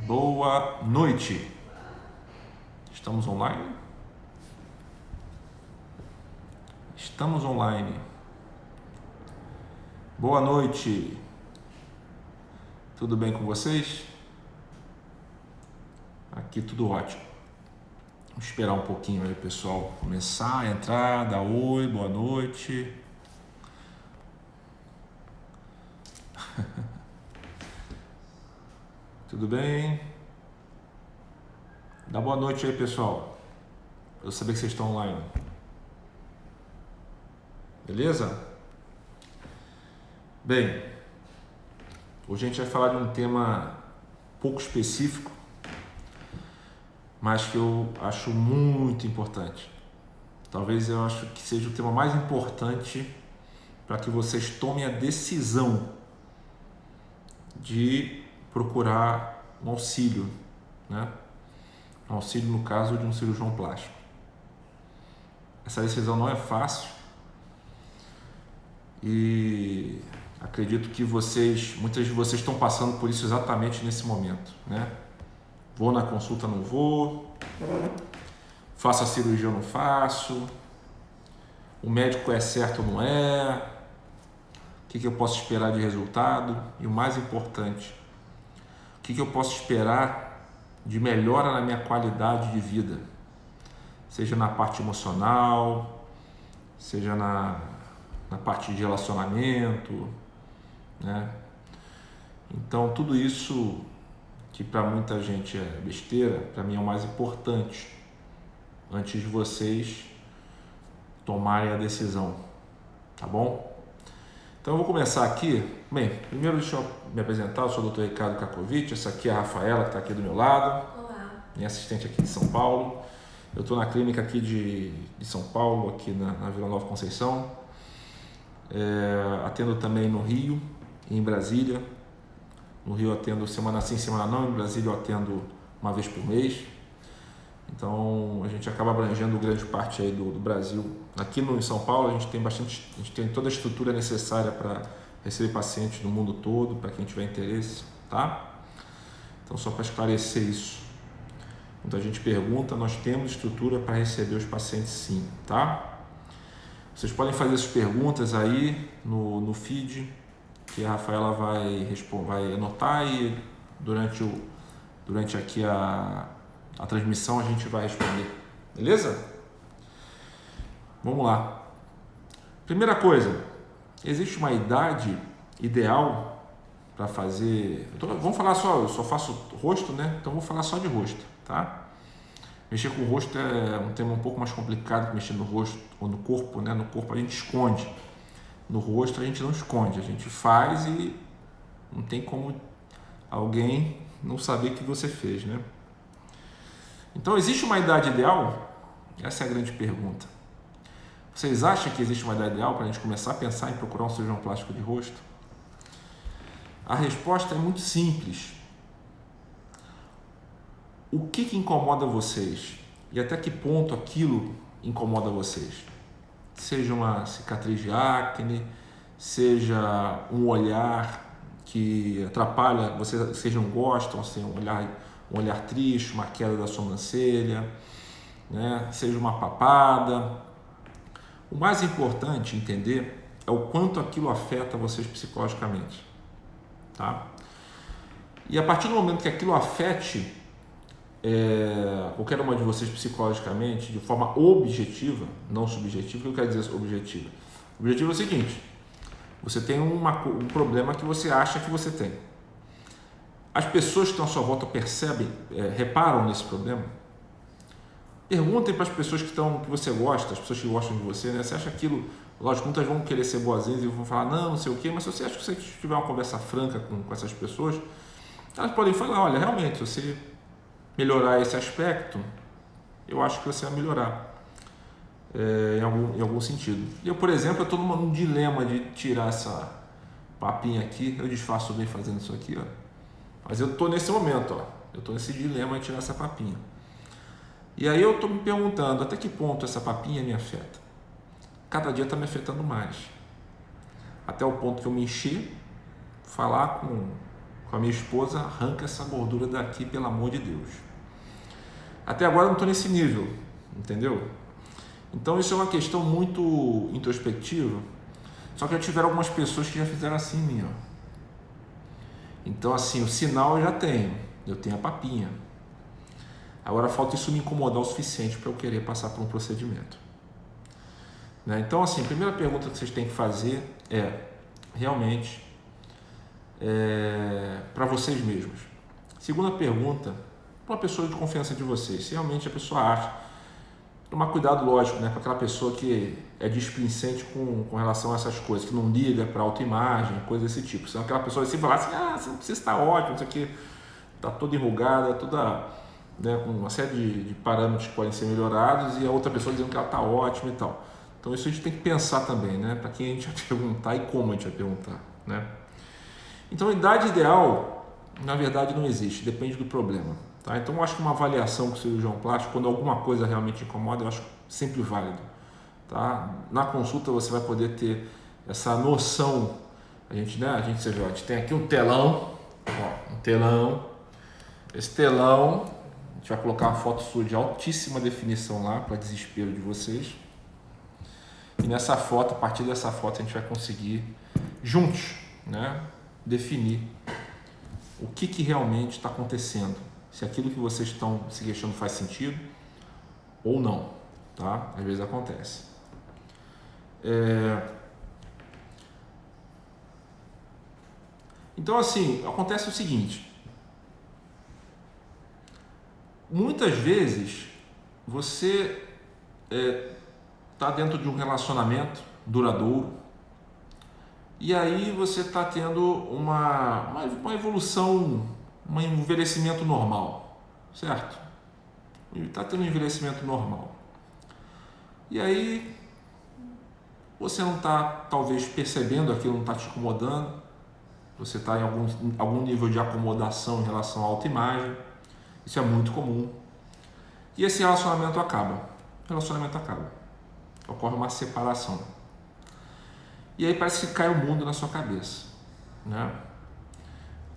Boa noite. Estamos online? Estamos online. Boa noite. Tudo bem com vocês? Aqui tudo ótimo. Vamos esperar um pouquinho aí, pessoal, começar a entrar, dar oi, boa noite. Tudo bem? Dá boa noite aí, pessoal. Eu saber que vocês estão online. Beleza? Bem, hoje a gente vai falar de um tema pouco específico, mas que eu acho muito importante. Talvez eu acho que seja o tema mais importante para que vocês tomem a decisão de procurar um auxílio, né? Um auxílio no caso de um cirurgião plástico. Essa decisão não é fácil e acredito que muitas de vocês estão passando por isso exatamente nesse momento, né? Vou na consulta, não vou, faço a cirurgia ou não faço, o médico é certo ou não é, o que eu posso esperar de resultado e o mais importante, o que eu posso esperar de melhora na minha qualidade de vida, seja na parte emocional, seja na parte de relacionamento, né? Então tudo isso que para muita gente é besteira, para mim é o mais importante antes de vocês tomarem a decisão, tá bom? Então eu vou começar aqui. Bem, primeiro deixa eu me apresentar, eu sou o Dr. Ricardo Kakovic, essa aqui é a Rafaela que está aqui do meu lado. Olá. Minha assistente aqui de São Paulo. Eu estou na clínica aqui de São Paulo, aqui na Vila Nova Conceição. Atendo também no Rio e em Brasília. No Rio eu atendo semana sim, semana não. Em Brasília eu atendo uma vez por mês. Então a gente acaba abrangendo grande parte aí do Brasil. Aqui em São Paulo a gente tem toda a estrutura necessária para receber pacientes do mundo todo, para quem tiver interesse, tá? Então só para esclarecer isso. Quando a gente pergunta, nós temos estrutura para receber os pacientes sim, tá? Vocês podem fazer essas perguntas aí no feed, que a Rafaela vai anotar e durante aqui a transmissão a gente vai responder, beleza? Vamos lá. Primeira coisa, existe uma idade ideal para fazer... Vamos falar eu só faço rosto, né? Então vou falar só de rosto, tá? Mexer com o rosto é um tema um pouco mais complicado que mexer no rosto ou no corpo, né? No corpo a gente esconde, no rosto a gente não esconde, a gente faz e não tem como alguém não saber que você fez, né? Então, existe uma idade ideal? Essa é a grande pergunta. Vocês acham que existe uma idade ideal para a gente começar a pensar em procurar um cirurgião plástico de rosto? A resposta é muito simples. O que incomoda vocês? E até que ponto aquilo incomoda vocês? Seja uma cicatriz de acne, seja um olhar que atrapalha, vocês não gostam, assim, um olhar triste, uma queda da sobrancelha, né? Seja uma papada. O mais importante entender é o quanto aquilo afeta vocês psicologicamente, tá? E a partir do momento que aquilo afete qualquer uma de vocês psicologicamente, de forma objetiva, não subjetiva, o que eu quero dizer objetiva? O objetivo é o seguinte: você tem um problema que você acha que você tem. As pessoas que estão à sua volta reparam nesse problema? Perguntem para as pessoas que você gosta, as pessoas que gostam de você, né? Você acha aquilo... Lógico, muitas vão querer ser boazinhas e vão falar, não sei o quê, mas se você acha que você tiver uma conversa franca com essas pessoas, elas podem falar, olha, realmente, se você melhorar esse aspecto, eu acho que você vai melhorar em algum sentido. Eu, por exemplo, estou num dilema de tirar essa papinha aqui, eu disfarço bem fazendo isso aqui, ó. Mas eu estou nesse momento, ó. Eu estou nesse dilema de tirar essa papinha. E aí eu estou me perguntando até que ponto essa papinha me afeta. Cada dia está me afetando mais. Até o ponto que eu me encher, falar com com a minha esposa, arranca essa gordura daqui, pelo amor de Deus. Até agora eu não estou nesse nível, entendeu? Então isso é uma questão muito introspectiva, só que já tiveram algumas pessoas que já fizeram assim em mim, ó. Então assim, o sinal eu já tenho, eu tenho a papinha. Agora falta isso me incomodar o suficiente para eu querer passar por um procedimento. Né? Então assim, a primeira pergunta que vocês têm que fazer é, realmente, para vocês mesmos. Segunda pergunta, para uma pessoa de confiança de vocês, se realmente a pessoa acha, tomar cuidado, lógico, né, para aquela pessoa que é displicente com relação a essas coisas, que não liga para autoimagem, coisas desse tipo. Senão aquela pessoa assim falar assim, você não precisa estar ótimo, isso aqui está toda enrugada, toda, né, com uma série de parâmetros que podem ser melhorados, e a outra pessoa dizendo que ela está ótima e tal. Então isso a gente tem que pensar também, né, para quem a gente vai perguntar e como a gente vai perguntar, né. Então a idade ideal, na verdade, não existe, depende do problema. Tá? Então eu acho que uma avaliação com o cirurgião plástico, quando alguma coisa realmente incomoda, eu acho sempre válido. Tá? Na consulta você vai poder ter essa noção. A gente tem aqui um telão, ó, um telão. Esse telão, a gente vai colocar uma foto sua de altíssima definição lá, para desespero de vocês. E nessa foto, a partir dessa foto, a gente vai conseguir juntos, né, definir o que realmente está acontecendo, se aquilo que vocês estão se queixando faz sentido ou não, tá? Às vezes acontece. Então assim, acontece o seguinte, muitas vezes você está dentro de um relacionamento duradouro, e aí você está tendo uma evolução, um envelhecimento normal, certo? Está tendo um envelhecimento normal. E aí você não está talvez percebendo aquilo, não está te incomodando, você está em algum nível de acomodação em relação à autoimagem, isso é muito comum. E esse relacionamento acaba, ocorre uma separação. E aí parece que cai o mundo na sua cabeça, né?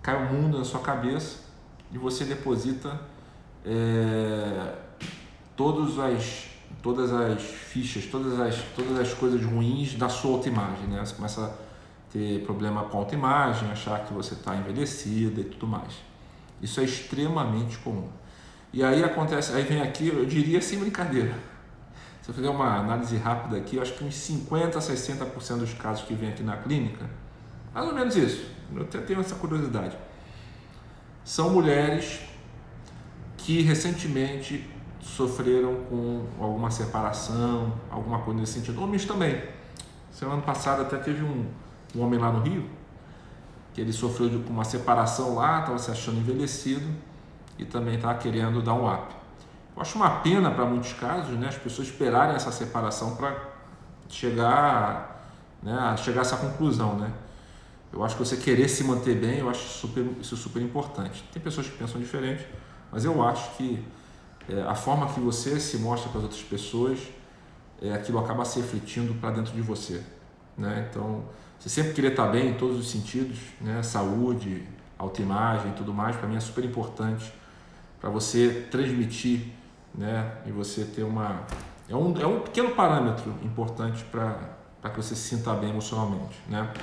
Cai o mundo na sua cabeça e você deposita todas as fichas, todas as coisas ruins da sua autoimagem, né? Você começa a ter problema com a autoimagem, achar que você está envelhecida e tudo mais. Isso é extremamente comum. E aí acontece, aí vem aqui, eu diria sem brincadeira, se eu fizer uma análise rápida aqui, eu acho que uns 50% a 60% dos casos que vem aqui na clínica, mais ou menos isso, eu até tenho essa curiosidade, são mulheres que recentemente sofreram com alguma separação, alguma coisa nesse sentido. Homens também. Semana passada até teve um homem lá no Rio, que ele sofreu com uma separação lá, estava se achando envelhecido e também estava querendo dar um up. Eu acho uma pena para muitos casos, né, as pessoas esperarem essa separação para chegar, né, a chegar a essa conclusão, né? Eu acho que você querer se manter bem, eu acho isso super importante. Tem pessoas que pensam diferente, mas eu acho que a forma que você se mostra para as outras pessoas, aquilo acaba se refletindo para dentro de você, né? Então, você sempre querer estar bem em todos os sentidos, né? Saúde, autoimagem e tudo mais, para mim é super importante para você transmitir, né? E você ter é um pequeno parâmetro importante para que você se sinta bem emocionalmente, né?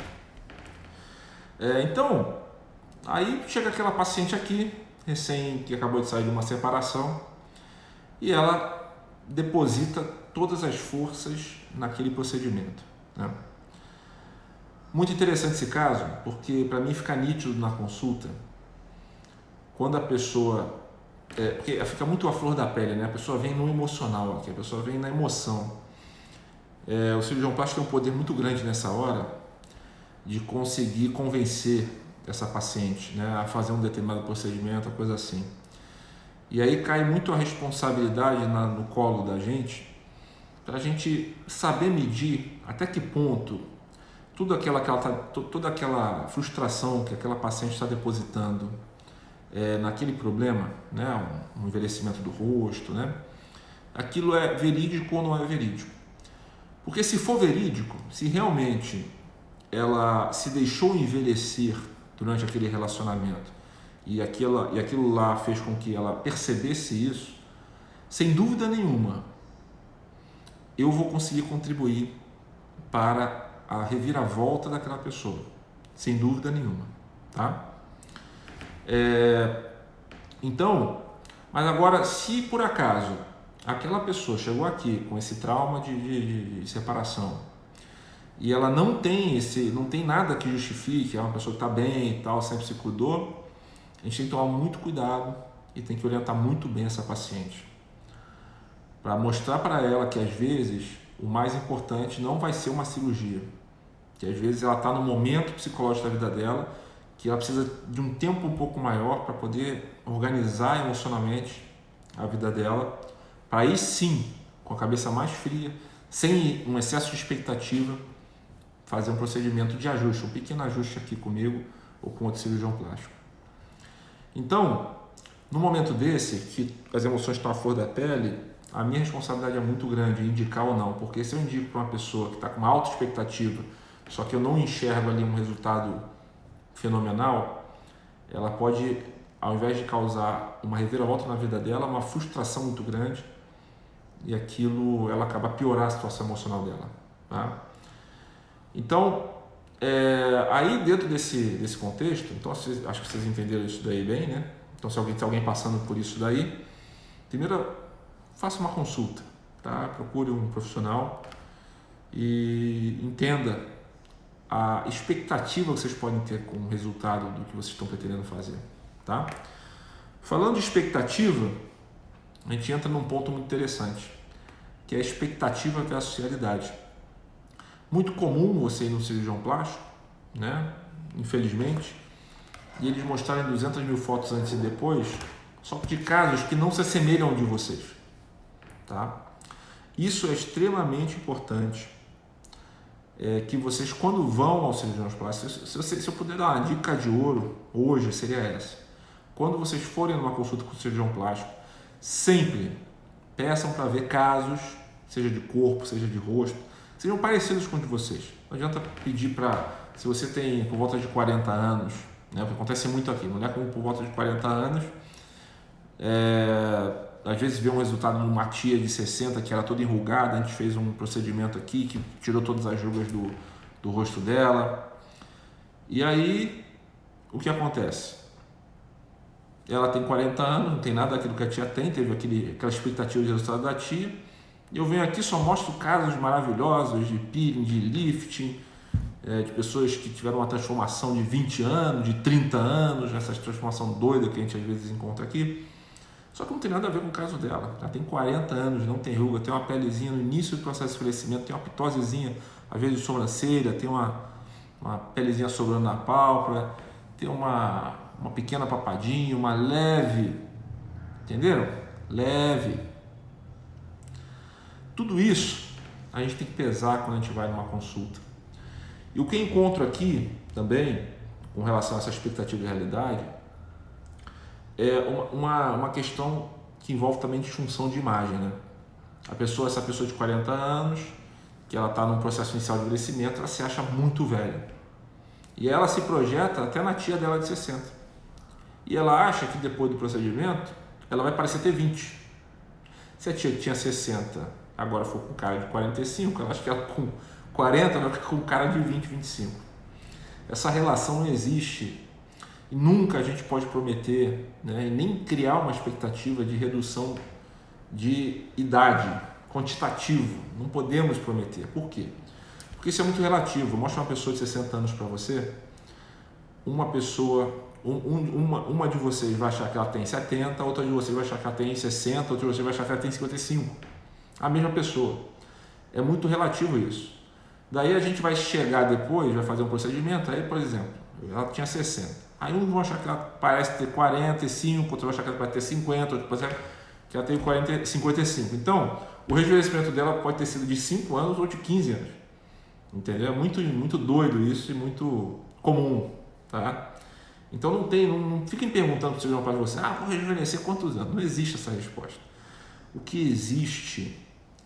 Então, aí chega aquela paciente aqui, que acabou de sair de uma separação, e ela deposita todas as forças naquele procedimento, né? Muito interessante esse caso, porque para mim fica nítido na consulta, quando a pessoa, porque fica muito à flor da pele, né? A pessoa vem no emocional aqui, a pessoa vem na emoção. O cirurgião plástico tem um poder muito grande nessa hora de conseguir convencer essa paciente, né, a fazer um determinado procedimento, coisa assim. E aí cai muito a responsabilidade no colo da gente, para a gente saber medir até que ponto toda aquela frustração que aquela paciente está depositando naquele problema, né, um envelhecimento do rosto, né, aquilo é verídico ou não é verídico. Porque se for verídico, se realmente ela se deixou envelhecer durante aquele relacionamento e aquilo lá fez com que ela percebesse isso, sem dúvida nenhuma, eu vou conseguir contribuir para a reviravolta daquela pessoa, sem dúvida nenhuma, tá? Então, mas agora, se por acaso aquela pessoa chegou aqui com esse trauma de separação e ela não tem nada que justifique, é uma pessoa que está bem e tal, sempre se cuidou, a gente tem que tomar muito cuidado e tem que orientar muito bem essa paciente para mostrar para ela que às vezes o mais importante não vai ser uma cirurgia, que às vezes ela está no momento psicológico da vida dela, que ela precisa de um tempo um pouco maior para poder organizar emocionalmente a vida dela, para aí sim, com a cabeça mais fria, sem um excesso de expectativa, fazer um procedimento de ajuste, um pequeno ajuste aqui comigo ou com outro cirurgião plástico. Então, no momento desse, que as emoções estão à flor da pele, a minha responsabilidade é muito grande, indicar ou não, porque se eu indico para uma pessoa que está com uma alta expectativa, só que eu não enxergo ali um resultado fenomenal, ela pode, ao invés de causar uma reviravolta na vida dela, uma frustração muito grande, e aquilo, ela acaba piorar a situação emocional dela, tá? Então, aí dentro desse contexto, então acho que vocês entenderam isso daí bem, né? Então se alguém passando por isso daí, primeiro faça uma consulta, tá? Procure um profissional e entenda a expectativa que vocês podem ter com o resultado do que vocês estão pretendendo fazer, tá? Falando de expectativa, a gente entra num ponto muito interessante, que é a expectativa versus realidade. Muito comum você ir no cirurgião plástico, né? Infelizmente, e eles mostrarem 200 mil fotos antes e depois, só de casos que não se assemelham ao de vocês, tá? Isso é extremamente importante, que vocês, quando vão ao cirurgião plástico, se eu puder dar uma dica de ouro hoje, seria essa. Quando vocês forem numa consulta com o cirurgião plástico, sempre peçam para ver casos, seja de corpo, seja de rosto, sejam parecidos com os de vocês. Não adianta pedir para, se você tem por volta de 40 anos, né, o que acontece muito aqui, mulher com por volta de 40 anos, às vezes vê um resultado numa tia de 60 que era toda enrugada, a gente fez um procedimento aqui que tirou todas as rugas do rosto dela, e aí o que acontece? Ela tem 40 anos, não tem nada daquilo que a tia tem, teve aquela expectativa de resultado da tia, e eu venho aqui, só mostro casos maravilhosos de peeling, de lifting, de pessoas que tiveram uma transformação de 20 anos, de 30 anos, essa transformação doida que a gente às vezes encontra aqui. Só que não tem nada a ver com o caso dela. Ela tem 40 anos, não tem ruga, tem uma pelezinha no início do processo de envelhecimento, tem uma pitosezinha, às vezes de sobrancelha, tem uma pelezinha sobrando na pálpebra, tem uma pequena papadinha, uma leve, entenderam? Leve. Tudo isso a gente tem que pesar quando a gente vai numa consulta. E o que eu encontro aqui também, com relação a essa expectativa de realidade, é uma questão que envolve também disfunção de imagem, né? Essa pessoa de 40 anos, que ela está num processo inicial de envelhecimento, ela se acha muito velha. E ela se projeta até na tia dela de 60. E ela acha que depois do procedimento, ela vai parecer ter 20. Se a tia que tinha 60 agora for com cara de 45, ela acha que ela com 40 vai ficar com cara de 20, 25. Essa relação não existe. E nunca a gente pode prometer, né, e nem criar uma expectativa de redução de idade, quantitativo. Não podemos prometer. Por quê? Porque isso é muito relativo. Mostra uma pessoa de 60 anos para você, uma pessoa, uma de vocês vai achar que ela tem 70, outra de vocês vai achar que ela tem 60, outra de vocês vai achar que ela tem 55. A mesma pessoa. É muito relativo isso. Daí a gente vai chegar depois, vai fazer um procedimento, aí, por exemplo, ela tinha 60. Aí uns vão achar que ela parece ter 45, outros vão achar que ela parece ter 50, outros vão achar que ela tem 55. Então, o rejuvenescimento dela pode ter sido de 5 anos ou de 15 anos. Entendeu? É muito, muito doido isso e muito comum, tá? Então não fiquem perguntando para o cirurgião para você, vou rejuvenescer quantos anos? Não existe essa resposta. O que existe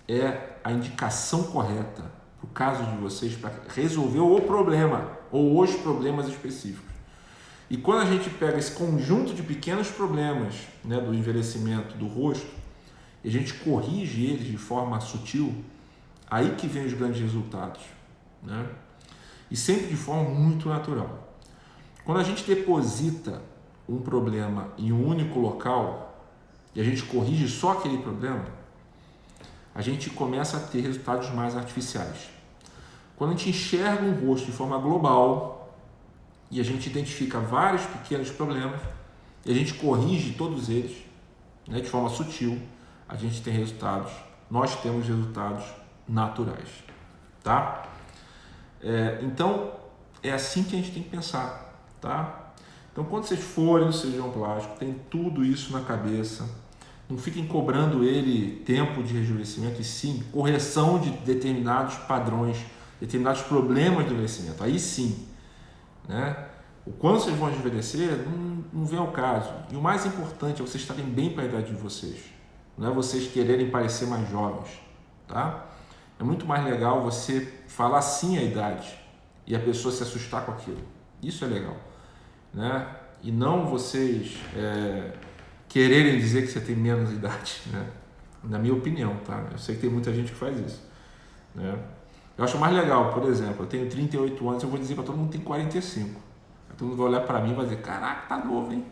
é a indicação correta para o caso de vocês, para resolver o problema ou os problemas específicos. E quando a gente pega esse conjunto de pequenos problemas, né, do envelhecimento do rosto, e a gente corrige eles de forma sutil, aí que vem os grandes resultados, né? E sempre de forma muito natural. Quando a gente deposita um problema em um único local e a gente corrige só aquele problema, a gente começa a ter resultados mais artificiais. Quando a gente enxerga um rosto de forma global e a gente identifica vários pequenos problemas e a gente corrige todos eles, né, de forma sutil, a gente tem resultados, nós temos resultados naturais, tá? Então, é assim que a gente tem que pensar, tá? Então, quando vocês forem no cirurgião plástico, tem tudo isso na cabeça, não fiquem cobrando ele tempo de rejuvenescimento, e sim correção de determinados padrões, determinados problemas do envelhecimento, aí sim, né? O quanto vocês vão envelhecer não vem ao caso, e o mais importante é vocês estarem bem para a idade de vocês, não é vocês quererem parecer mais jovens, tá? É muito mais legal você falar sim a idade e a pessoa se assustar com aquilo. Isso é legal, né? E não vocês quererem dizer que você tem menos idade, né? Na minha opinião, tá? Eu sei que tem muita gente que faz isso, né? Eu acho mais legal, por exemplo, eu tenho 38 anos, eu vou dizer para todo mundo que tem 45. Aí todo mundo vai olhar para mim e vai dizer, caraca, tá novo, hein?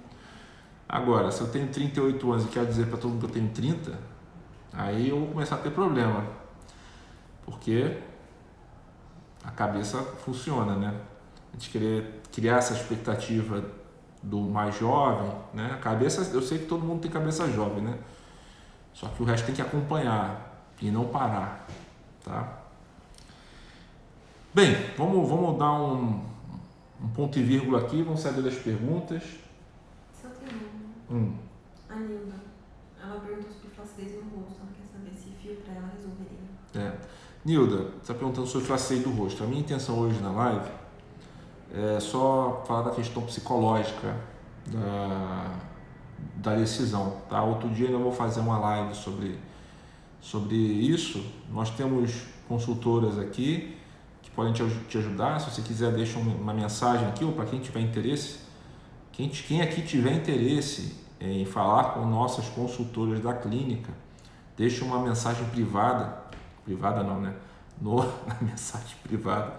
Agora, se eu tenho 38 anos e quero dizer para todo mundo que eu tenho 30, aí eu vou começar a ter problema. Porque a cabeça funciona, né? A gente querer criar essa expectativa do mais jovem, né? A cabeça, eu sei que todo mundo tem cabeça jovem, né? Só que o resto tem que acompanhar e não parar, tá? Bem, vamos dar um ponto e vírgula aqui, vamos sair das perguntas. Só tem uma. A Nilda, ela perguntou sobre flacidez no rosto, ela quer saber se fio para ela resolveria. Nilda, você está perguntando sobre flacidez do rosto. A minha intenção hoje na live é só falar da questão psicológica da decisão, tá? Outro dia ainda vou fazer uma live sobre isso. Nós temos consultoras aqui que podem te ajudar. Se você quiser, deixa uma mensagem aqui, ou para quem tiver interesse, quem aqui tiver interesse em falar com nossas consultoras da clínica, deixa uma mensagem privada não, né? Na mensagem privada,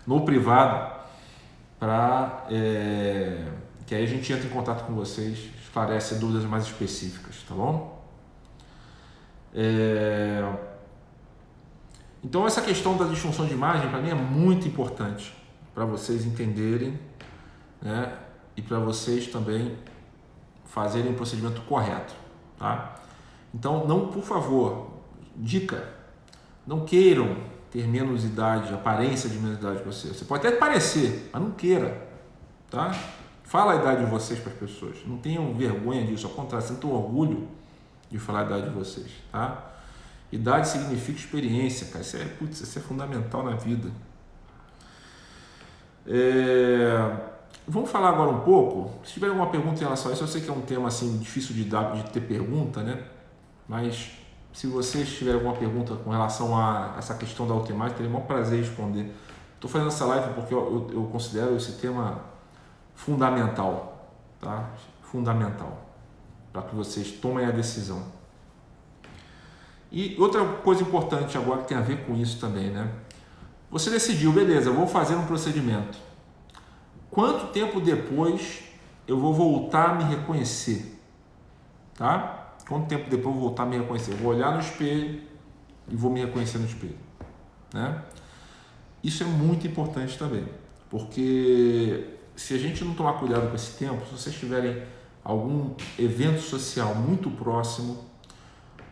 no privado, para que aí a gente entra em contato com vocês, esclarece dúvidas mais específicas, tá bom? Então essa questão da disfunção de imagem para mim é muito importante para vocês entenderem, né? E para vocês também fazerem o procedimento correto, tá? Então não, por favor, dica, não queiram ter menos idade, aparência de menos idade que você. Você pode até parecer, mas não queira, tá? Fala a idade de vocês para as pessoas. Não tenham vergonha disso, ao contrário, sintam orgulho de falar a idade de vocês, tá? Idade significa experiência, cara. Isso é fundamental na vida. Vamos falar agora um pouco. Se tiver alguma pergunta em relação a isso, eu sei que é um tema assim difícil de ter pergunta, né? Mas se vocês tiverem alguma pergunta com relação a essa questão da autoimagem, terei o maior prazer em responder. Estou fazendo essa live porque eu considero esse tema fundamental, tá? Fundamental, para que vocês tomem a decisão. E outra coisa importante agora que tem a ver com isso também, né? Você decidiu, beleza, eu vou fazer um procedimento. Quanto tempo depois eu vou voltar a me reconhecer, tá? Quanto tempo depois eu vou voltar a me reconhecer? Eu vou olhar no espelho e vou me reconhecer no espelho, né? Isso é muito importante também, porque se a gente não tomar cuidado com esse tempo, se vocês tiverem algum evento social muito próximo,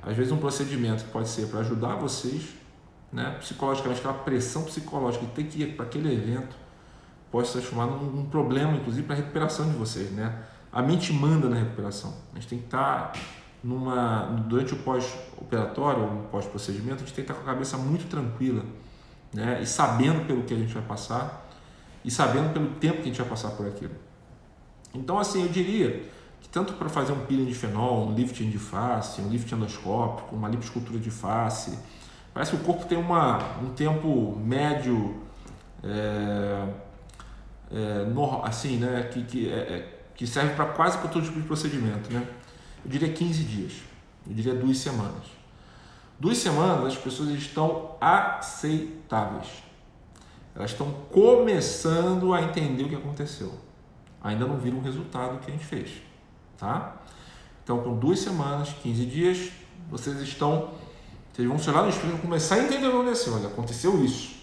às vezes um procedimento que pode ser para ajudar vocês, né, psicologicamente, aquela pressão psicológica que tem que ir para aquele evento, pode se transformar num problema, inclusive, para a recuperação de vocês, né? A mente manda na recuperação. A gente tem que estar durante o pós-operatório ou no pós-procedimento, a gente tem que estar com a cabeça muito tranquila, né? E sabendo pelo que a gente vai passar e sabendo pelo tempo que a gente vai passar por aquilo. Então, assim, eu diria que tanto para fazer um peeling de fenol, um lifting de face, um lifting endoscópico, uma lipoescultura de face, parece que o corpo tem um tempo médio assim, né, que serve para quase para todo tipo de procedimento, né? Eu diria 15 dias, eu diria 2 semanas. 2 semanas as pessoas estão aceitáveis, elas estão começando a entender o que aconteceu, ainda não viram o resultado que a gente fez, tá? Então, com 2 semanas, 15 dias, vocês vão se olhar no espelho e começar a entender o que aconteceu. Olha, aconteceu isso,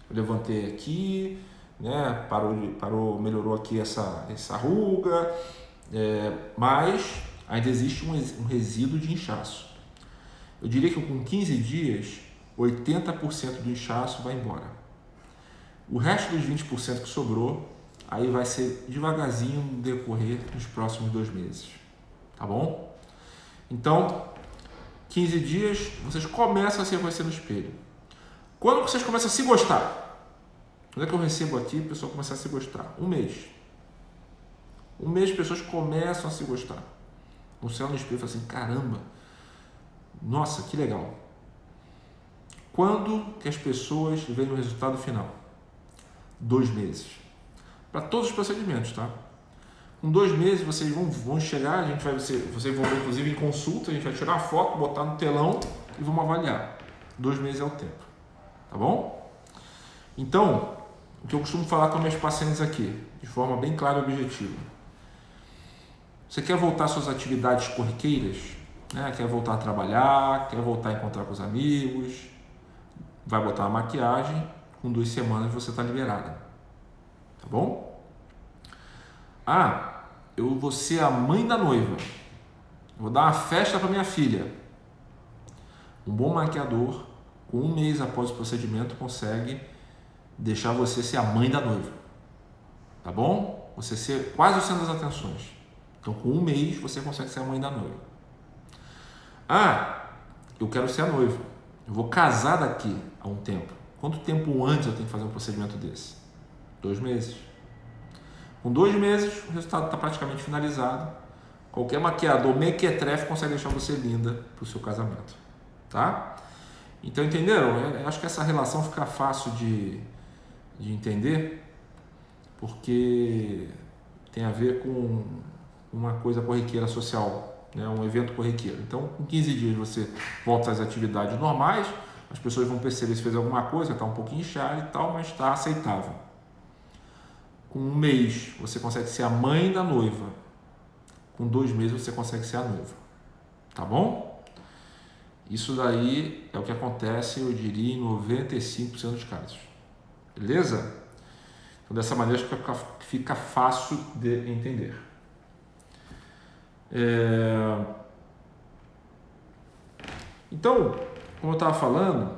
eu levantei aqui, né, parou, melhorou aqui essa ruga, mas ainda existe um resíduo de inchaço. Eu diria que com 15 dias, 80% do inchaço vai embora. O resto dos 20% que sobrou, aí vai ser devagarzinho no decorrer dos próximos 2 meses. Tá bom? Então, 15 dias, vocês começam a se reconhecer no espelho. Quando vocês começam a se gostar? Quando é que eu recebo aqui a pessoa começar a se gostar? 1 mês. 1 mês as pessoas começam a se gostar. No céu no espelho e fala assim, caramba, nossa, que legal. Quando que as pessoas veem o resultado final? 2 meses. Para todos os procedimentos, tá? Com 2 meses vocês vão chegar, vocês vão ver inclusive em consulta, a gente vai tirar a foto, botar no telão e vamos avaliar. 2 meses é o tempo. Tá bom? Então, o que eu costumo falar com meus pacientes aqui, de forma bem clara e objetiva. Você quer voltar às suas atividades corriqueiras? Né? Quer voltar a trabalhar? Quer voltar a encontrar com os amigos? Vai botar uma maquiagem, com 2 semanas você está liberada. Tá bom? Eu vou ser a mãe da noiva. Vou dar uma festa para minha filha. Um bom maquiador, com 1 mês após o procedimento, consegue deixar você ser a mãe da noiva. Tá bom? Você ser quase o centro das atenções. Então, com 1 mês, você consegue ser a mãe da noiva. Eu quero ser a noiva. Eu vou casar daqui a um tempo. Quanto tempo antes eu tenho que fazer um procedimento desse? 2 meses. Com 2 meses, o resultado está praticamente finalizado. Qualquer maquiador mequetrefe consegue deixar você linda para o seu casamento. Tá? Então, entenderam? Eu acho que essa relação fica fácil de entender, porque tem a ver com uma coisa corriqueira social, né? Um evento corriqueiro. Então, com 15 dias você volta às atividades normais, as pessoas vão perceber se fez alguma coisa, está um pouquinho inchado e tal, mas está aceitável. Com 1 mês você consegue ser a mãe da noiva, com 2 meses você consegue ser a noiva. Tá bom? Isso daí é o que acontece, eu diria, em 95% dos casos. Beleza? Então, dessa maneira fica fácil de entender. Então, como eu estava falando,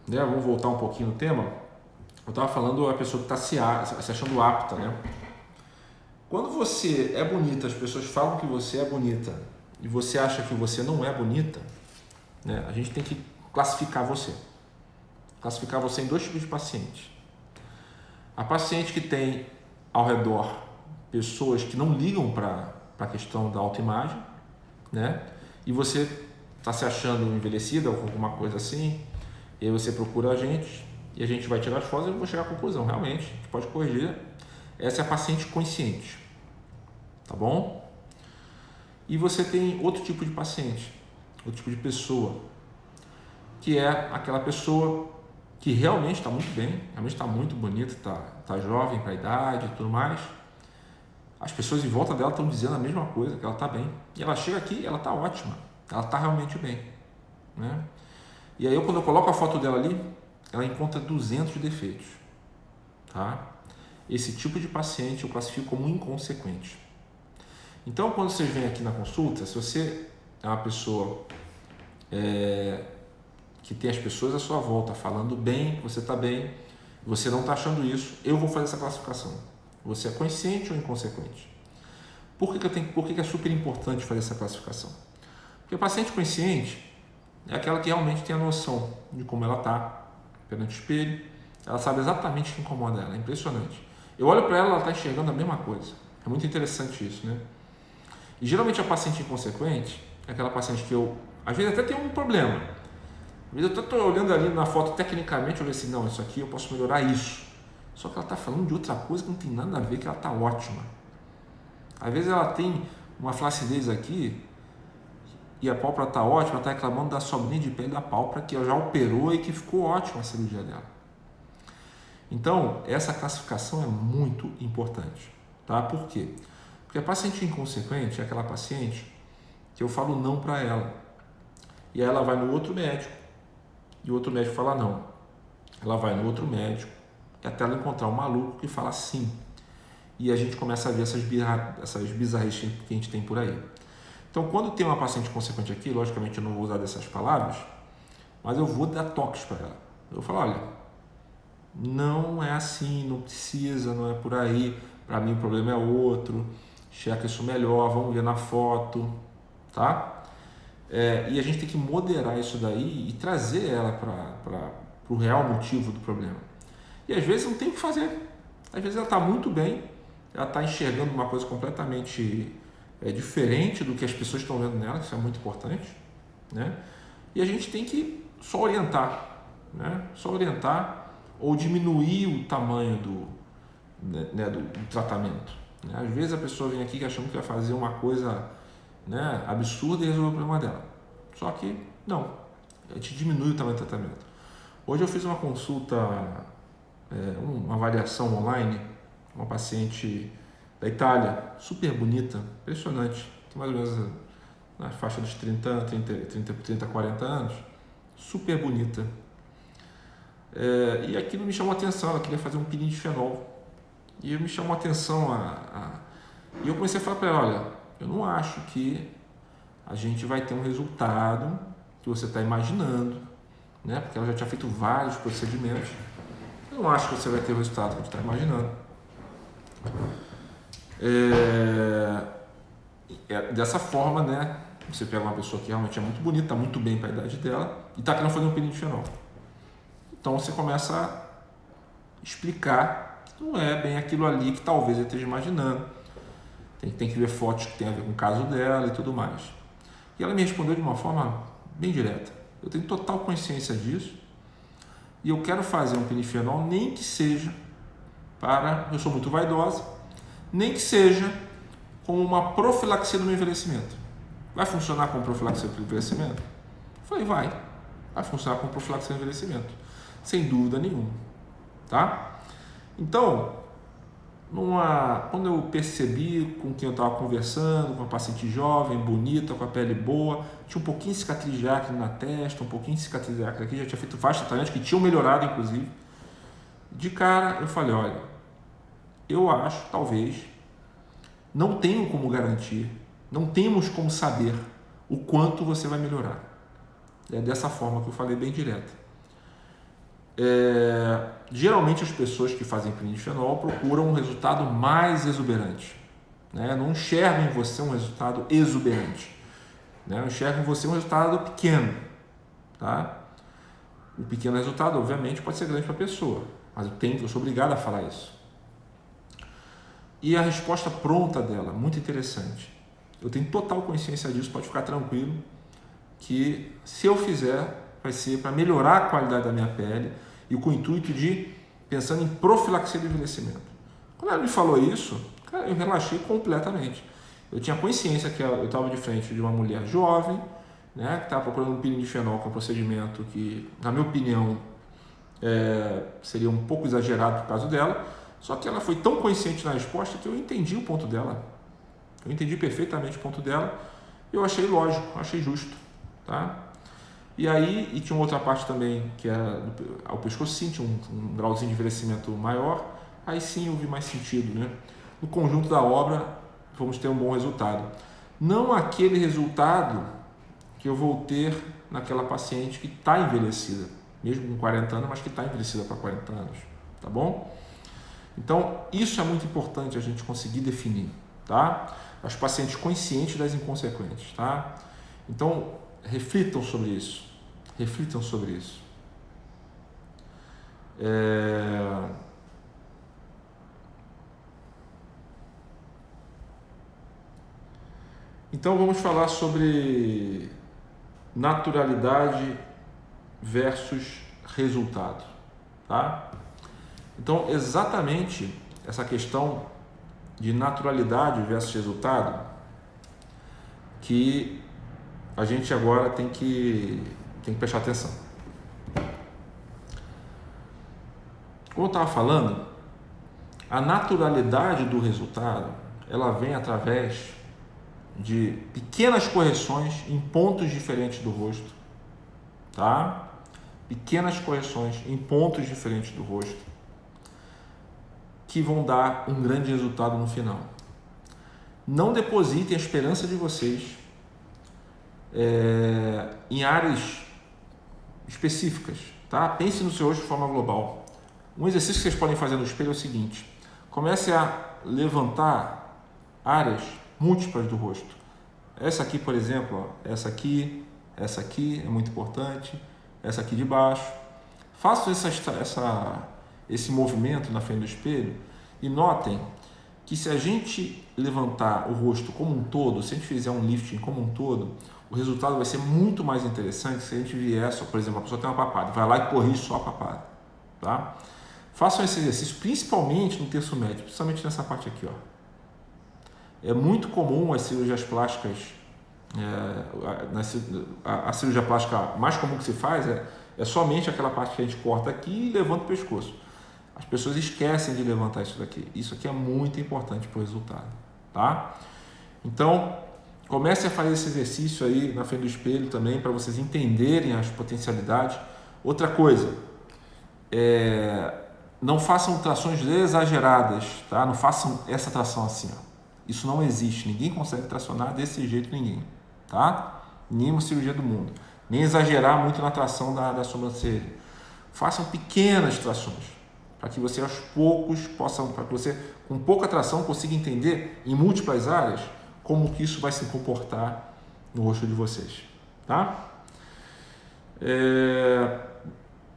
né, vamos voltar um pouquinho no tema. Eu estava falando a pessoa que está se achando apta, né? Quando você é bonita, as pessoas falam que você é bonita e você acha que você não é bonita, né? A gente tem que classificar você. Classificar você em 2 tipos de pacientes. A paciente que tem ao redor pessoas que não ligam para a questão da autoimagem, né? E você está se achando envelhecida ou alguma coisa assim, e aí você procura a gente e a gente vai tirar as fotos e eu vou chegar à conclusão, realmente, a gente pode corrigir. Essa é a paciente consciente, tá bom? E você tem outro tipo de paciente, outro tipo de pessoa, que é aquela pessoa que realmente está muito bem, realmente está muito bonita, está jovem para a idade e tudo mais. As pessoas em volta dela estão dizendo a mesma coisa, que ela está bem. E ela chega aqui e ela está ótima, ela está realmente bem, né? E aí quando eu coloco a foto dela ali, ela encontra 200 defeitos, tá? Esse tipo de paciente eu classifico como inconsequente. Então, quando vocês vêm aqui na consulta, se você é uma pessoa que tem as pessoas à sua volta falando bem, que você está bem, você não está achando isso, eu vou fazer essa classificação. Você é consciente ou inconsequente? Por que é super importante fazer essa classificação? Porque o paciente consciente é aquela que realmente tem a noção de como ela está perante o espelho, ela sabe exatamente o que incomoda ela, é impressionante. Eu olho para ela está enxergando a mesma coisa. É muito interessante isso, né? E geralmente a paciente inconsequente é aquela paciente que eu, às vezes até tem um problema. Às vezes eu estou olhando ali na foto tecnicamente, eu vejo assim, não, isso aqui eu posso melhorar isso. Só que ela está falando de outra coisa que não tem nada a ver, que ela está ótima. Às vezes ela tem uma flacidez aqui e a pálpebra está ótima, está reclamando da sobrinha de pele da pálpebra que ela já operou e que ficou ótima a cirurgia dela. Então, essa classificação é muito importante. Tá? Por quê? Porque a paciente inconsequente é aquela paciente que eu falo não para ela. E aí ela vai no outro médico e o outro médico fala não. Ela vai no outro médico e até ela encontrar um maluco que fala sim. E a gente começa a ver essas bizarrices que a gente tem por aí. Então, quando tem uma paciente consequente aqui, logicamente eu não vou usar dessas palavras, mas eu vou dar toques para ela. Eu vou falar, olha, não é assim, não precisa, não é por aí, para mim o problema é outro, checa isso melhor, vamos ver na foto, tá? E a gente tem que moderar isso daí e trazer ela para o real motivo do problema. E às vezes não tem o que fazer, às vezes ela está muito bem, ela está enxergando uma coisa completamente diferente do que as pessoas estão vendo nela, isso é muito importante, né? E a gente tem que só orientar, né? Só orientar ou diminuir o tamanho do tratamento. Né? Às vezes a pessoa vem aqui achando que vai fazer uma coisa, né, absurda e resolver o problema dela. Só que não, a gente diminui o tamanho do tratamento. Hoje eu fiz uma consulta, uma avaliação online, uma paciente da Itália, super bonita, impressionante, tem mais ou menos na faixa dos 30, 40 anos, super bonita. E aquilo me chamou a atenção, ela queria fazer um peeling de fenol. E me chamou a atenção, e eu comecei a falar para ela, olha, eu não acho que a gente vai ter um resultado que você está imaginando, né? Porque ela já tinha feito vários procedimentos. Eu não acho que você vai ter o resultado que a gente está imaginando. Dessa forma, né? Você pega uma pessoa que realmente é muito bonita, está muito bem para a idade dela e está querendo fazer um peeling de fenol. Então você começa a explicar que não é bem aquilo ali que talvez ele esteja imaginando. Tem que ver fotos que tem a ver com o caso dela e tudo mais. E ela me respondeu de uma forma bem direta. Eu tenho total consciência disso e eu quero fazer um peeling de fenol, nem que seja eu sou muito vaidosa, nem que seja como uma profilaxia do meu envelhecimento. Vai funcionar como profilaxia do envelhecimento? Eu falei, vai funcionar como profilaxia do envelhecimento, sem dúvida nenhuma, tá? Então, quando eu percebi com quem eu estava conversando, com uma paciente jovem, bonita, com a pele boa, tinha um pouquinho de cicatriz de acne na testa, um pouquinho de cicatriz de acne aqui, já tinha feito vários tratamentos que tinham melhorado, inclusive. De cara, eu falei, olha, eu acho, talvez, não tenho como garantir, não temos como saber o quanto você vai melhorar. É dessa forma que eu falei, bem direto. Geralmente as pessoas que fazem peeling de fenol procuram um resultado mais exuberante, né? Não enxergam em você um resultado exuberante, né? Enxergam em você um resultado pequeno, tá? O pequeno resultado, obviamente, pode ser grande para a pessoa, mas eu sou obrigado a falar isso. E a resposta pronta dela, muito interessante. Eu tenho total consciência disso, pode ficar tranquilo, que se eu fizer, vai ser para melhorar a qualidade da minha pele e com o intuito de, pensando em profilaxia do envelhecimento. Quando ela me falou isso, cara, eu relaxei completamente. Eu tinha consciência que eu estava de frente de uma mulher jovem, né, que estava procurando um peeling de fenol com um procedimento que, na minha opinião, seria um pouco exagerado por causa dela, só que ela foi tão consciente na resposta que eu entendi o ponto dela. Eu entendi perfeitamente o ponto dela e eu achei lógico, achei justo, tá? E aí, tinha outra parte também, que era ao pescocinho, tinha um grauzinho de envelhecimento maior, aí sim eu vi mais sentido, né? No conjunto da obra, vamos ter um bom resultado. Não aquele resultado que eu vou ter naquela paciente que está envelhecida, mesmo com 40 anos, mas que está envelhecida para 40 anos, tá bom? Então, isso é muito importante a gente conseguir definir, tá? As pacientes conscientes das inconsequentes, tá? Então, reflitam sobre isso. Reflitam sobre isso. Então vamos falar sobre naturalidade versus resultado, tá? Então, exatamente essa questão de naturalidade versus resultado que a gente agora tem que prestar atenção. Como eu estava falando, a naturalidade do resultado, ela vem através de pequenas correções em pontos diferentes do rosto, tá? Pequenas correções em pontos diferentes do rosto que vão dar um grande resultado no final. Não depositem a esperança de vocês em áreas específicas, tá? Pense no seu rosto de forma global. Um exercício que vocês podem fazer no espelho é o seguinte: comece a levantar áreas múltiplas do rosto. Essa aqui, por exemplo, ó, essa aqui é muito importante, essa aqui de baixo. Façam esse movimento na frente do espelho e notem que se a gente levantar o rosto como um todo, se a gente fizer um lifting como um todo, o resultado vai ser muito mais interessante se a gente vier só, por exemplo, a pessoa tem uma papada, vai lá e corrige só a papada, tá? Façam esse exercício principalmente no terço médio, principalmente nessa parte aqui, ó. É muito comum as cirurgias plásticas, a cirurgia plástica mais comum que se faz é somente aquela parte que a gente corta aqui e levanta o pescoço. As pessoas esquecem de levantar isso daqui. Isso aqui é muito importante para o resultado, tá? Então, comece a fazer esse exercício aí na frente do espelho também, para vocês entenderem as potencialidades. Outra coisa, não façam trações exageradas, tá? Não façam essa tração assim, ó. Isso não existe, ninguém consegue tracionar desse jeito, ninguém, tá? Nenhuma cirurgia do mundo. Nem exagerar muito na tração da sobrancelha. Façam pequenas trações, para que você aos poucos para que você com pouca tração consiga entender em múltiplas áreas como que isso vai se comportar no rosto de vocês, tá?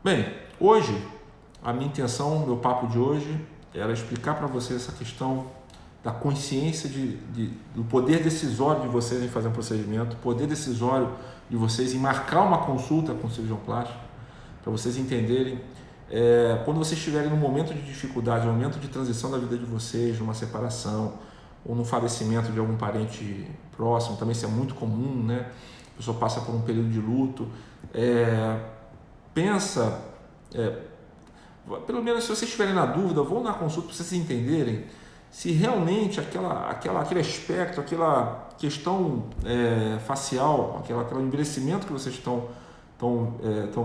Bem, hoje a minha intenção, meu papo de hoje era explicar para vocês essa questão da consciência do poder decisório de vocês em fazer um procedimento, poder decisório de vocês em marcar uma consulta com o cirurgião plástico, para vocês entenderem quando vocês estiverem num momento de dificuldade, num momento de transição da vida de vocês, numa separação ou no falecimento de algum parente próximo, também isso é muito comum, né? A pessoa passa por um período de luto, pensa, pelo menos se vocês estiverem na dúvida, vão na consulta para vocês entenderem se realmente aquele aspecto, aquela questão facial, aquele envelhecimento que vocês estão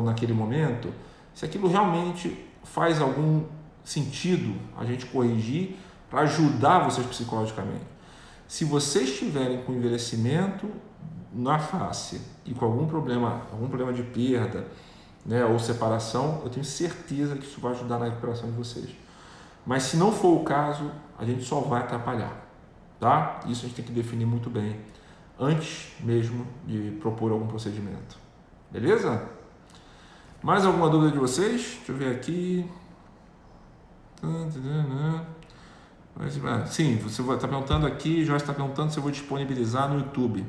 naquele momento, se aquilo realmente faz algum sentido a gente corrigir para ajudar vocês psicologicamente. Se vocês estiverem com envelhecimento na face e com algum problema de perda, né, ou separação, eu tenho certeza que isso vai ajudar na recuperação de vocês. Mas se não for o caso, a gente só vai atrapalhar, tá? Isso a gente tem que definir muito bem antes mesmo de propor algum procedimento. Beleza? Mais alguma dúvida de vocês? Deixa eu ver aqui. Sim, você está perguntando aqui, Jorge está perguntando se eu vou disponibilizar no YouTube.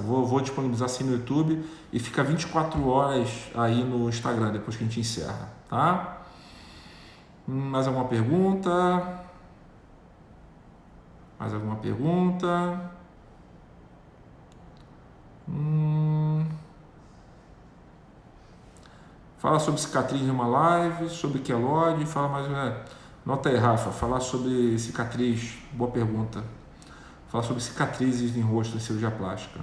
Vou disponibilizar sim no YouTube e fica 24 horas aí no Instagram depois que a gente encerra, tá? Mais alguma pergunta? Mais alguma pergunta? Fala sobre cicatriz em uma live, sobre queloide, fala mais. Nota aí, Rafa, falar sobre cicatriz, boa pergunta. Falar sobre cicatrizes em rosto em cirurgia plástica.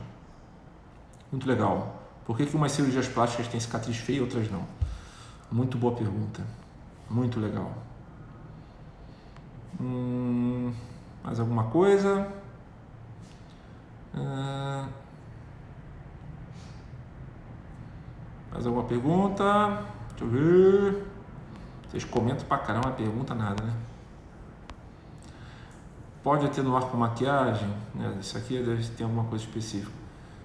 Muito legal. Por que umas cirurgias plásticas têm cicatriz feia e outras não? Muito boa pergunta. Muito legal. Mais alguma coisa? Mais alguma pergunta? Deixa eu ver. Vocês comentam pra caramba, pergunta nada, né? Pode atenuar com maquiagem? Isso aqui deve ter alguma coisa específica.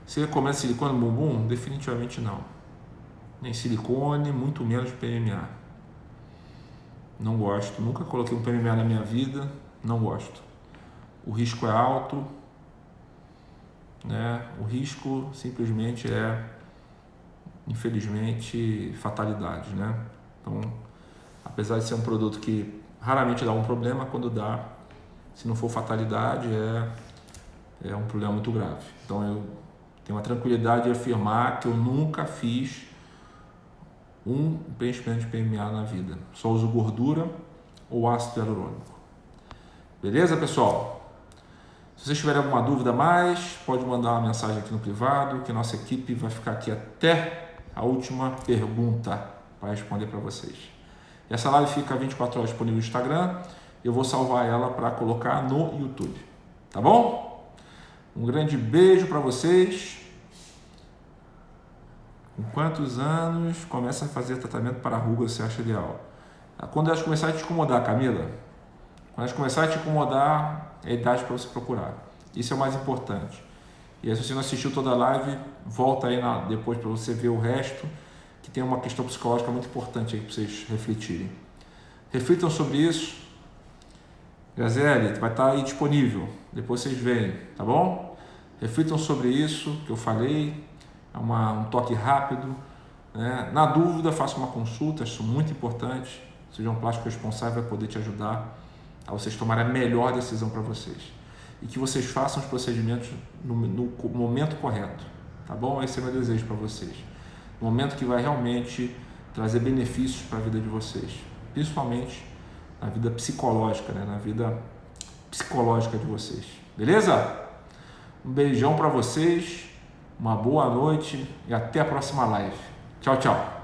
Você recomenda silicone no bumbum? Definitivamente não. Nem silicone, muito menos PMA. Não gosto. Nunca coloquei um PMA na minha vida. Não gosto. O risco é alto, né? O risco simplesmente infelizmente, fatalidade, né? Então, apesar de ser um produto que raramente dá um problema, quando dá, se não for fatalidade, é um problema muito grave. Então, eu tenho a tranquilidade de afirmar que eu nunca fiz um preenchimento de PMA na vida. Só uso gordura ou ácido hialurônico. Beleza, pessoal? Se vocês tiverem alguma dúvida mais, pode mandar uma mensagem aqui no privado, que a nossa equipe vai ficar aqui até a última pergunta para responder para vocês. E essa live fica 24 horas disponível no Instagram. Eu vou salvar ela para colocar no YouTube. Tá bom? Um grande beijo para vocês. Com quantos anos começa a fazer tratamento para ruga você acha ideal? Quando elas começarem a te incomodar, Camila. Quando elas começarem a te incomodar, é a idade para você procurar. Isso é o mais importante. E aí, se você não assistiu toda a live, volta aí depois para você ver o resto, que tem uma questão psicológica muito importante aí para vocês refletirem. Reflitam sobre isso. Graziele, vai estar aí disponível. Depois vocês veem, tá bom? Reflitam sobre isso que eu falei. É um toque rápido. Né? Na dúvida, faça uma consulta, isso é muito importante. O cirurgião plástico responsável vai poder te ajudar a vocês tomarem a melhor decisão para vocês. E que vocês façam os procedimentos no momento correto. Tá bom? Esse é o meu desejo para vocês. No momento que vai realmente trazer benefícios para a vida de vocês. Principalmente na vida psicológica, né? Na vida psicológica de vocês. Beleza? Um beijão para vocês. Uma boa noite e até a próxima live. Tchau, tchau.